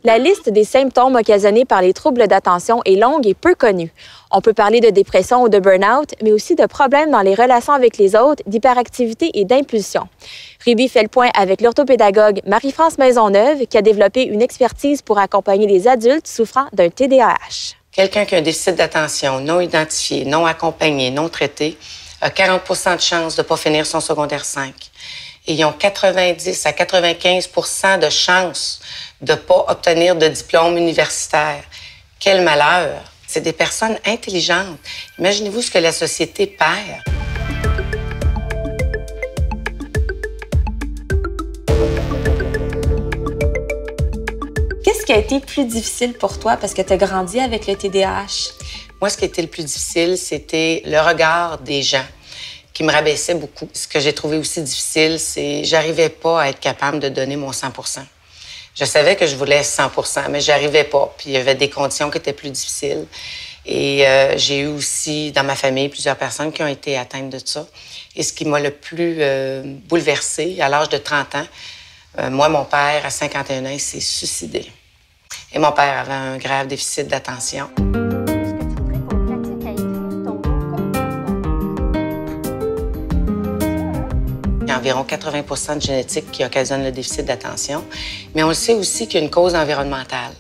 La liste des symptômes occasionnés par les troubles d'attention est longue et peu connue. On peut parler de dépression ou de burn-out, mais aussi de problèmes dans les relations avec les autres, d'hyperactivité et d'impulsion. Ruby fait le point avec l'orthopédagogue Marie-France Maisonneuve, qui a développé une expertise pour accompagner les adultes souffrant d'un TDAH. Quelqu'un qui a un déficit d'attention non identifié, non accompagné, non traité, a 40 de chances de ne pas finir son secondaire 5. Et ils ont 90 à 95 de chances de ne pas obtenir de diplôme universitaire. Quel malheur! C'est des personnes intelligentes. Imaginez-vous ce que la société perd. Qu'est-ce qui a été plus difficile pour toi parce que tu as grandi avec le TDAH? Moi, ce qui a été le plus difficile, c'était le regard des gens qui me rabaissait beaucoup. Ce que j'ai trouvé aussi difficile, c'est que j'arrivais pas à être capable de donner mon 100 %. Je savais que je voulais 100 % mais j'arrivais pas. Puis il y avait des conditions qui étaient plus difficiles. Et j'ai eu aussi dans ma famille plusieurs personnes qui ont été atteintes de ça. Et ce qui m'a le plus bouleversée, à l'âge de 30 ans, moi, mon père, à 51 ans, il s'est suicidé. Et mon père avait un grave déficit d'attention. Il y a environ 80 de génétique qui occasionne le déficit d'attention. Mais on le sait aussi qu'il y a une cause environnementale.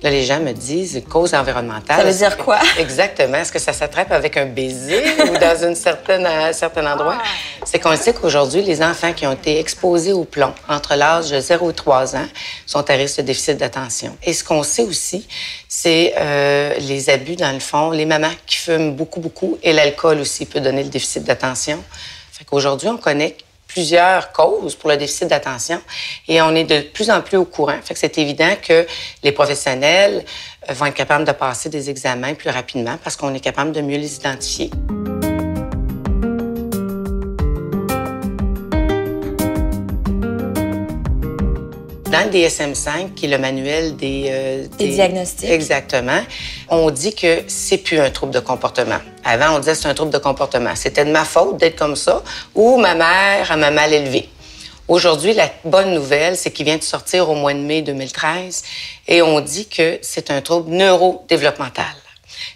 Là, les gens me disent une cause environnementale. Ça veut dire quoi? Exactement. Est-ce que ça s'attrape avec un baiser ou dans un certain endroit? C'est qu'on sait qu'aujourd'hui, les enfants qui ont été exposés au plomb entre l'âge de 0 et 3 ans sont à risque de déficit d'attention. Et ce qu'on sait aussi, c'est les abus, dans le fond, les mamans qui fument beaucoup et l'alcool aussi peut donner le déficit d'attention. Fait qu'aujourd'hui, on connaît plusieurs causes pour le déficit d'attention et on est de plus en plus au courant. Fait que c'est évident que les professionnels vont être capables de passer des examens plus rapidement parce qu'on est capable de mieux les identifier. Dans le DSM-5, qui est le manuel des diagnostics. Exactement. On dit que c'est plus un trouble de comportement. Avant, on disait que c'est un trouble de comportement. C'était de ma faute d'être comme ça ou ma mère m'a mal élevé. Aujourd'hui, la bonne nouvelle, c'est qu'il vient de sortir au mois de mai 2013 et on dit que c'est un trouble neurodéveloppemental.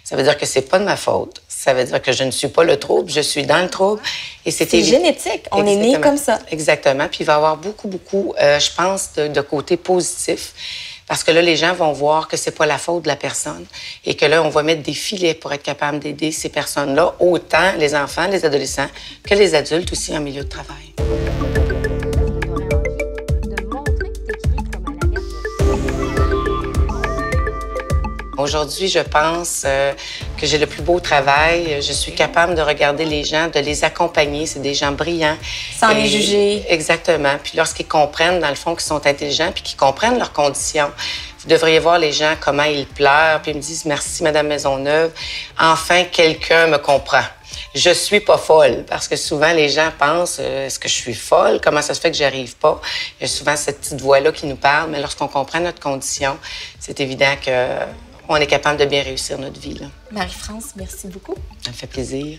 Ça veut dire que c'est pas de ma faute. Ça veut dire que je ne suis pas le trouble, je suis dans le trouble. Et c'est génétique, on est né comme ça. Exactement. Puis il va y avoir beaucoup, je pense, de côté positif. Parce que là, les gens vont voir que c'est pas la faute de la personne et que là, on va mettre des filets pour être capable d'aider ces personnes-là, autant les enfants, les adolescents, que les adultes aussi en milieu de travail. Aujourd'hui, je pense que j'ai le plus beau travail. Je suis capable de regarder les gens, de les accompagner. C'est des gens brillants. Sans les juger. Exactement. Puis lorsqu'ils comprennent, dans le fond, qu'ils sont intelligents puis qu'ils comprennent leurs conditions, vous devriez voir les gens, comment ils pleurent, puis ils me disent « Merci, Madame Maisonneuve. Enfin, quelqu'un me comprend. » Je suis pas folle, parce que souvent, les gens pensent « Est-ce que je suis folle? Comment ça se fait que j'y arrive pas? » Il y a souvent cette petite voix-là qui nous parle, mais lorsqu'on comprend notre condition, c'est évident que on est capable de bien réussir notre vie. Marie-France, merci beaucoup. Ça me fait plaisir.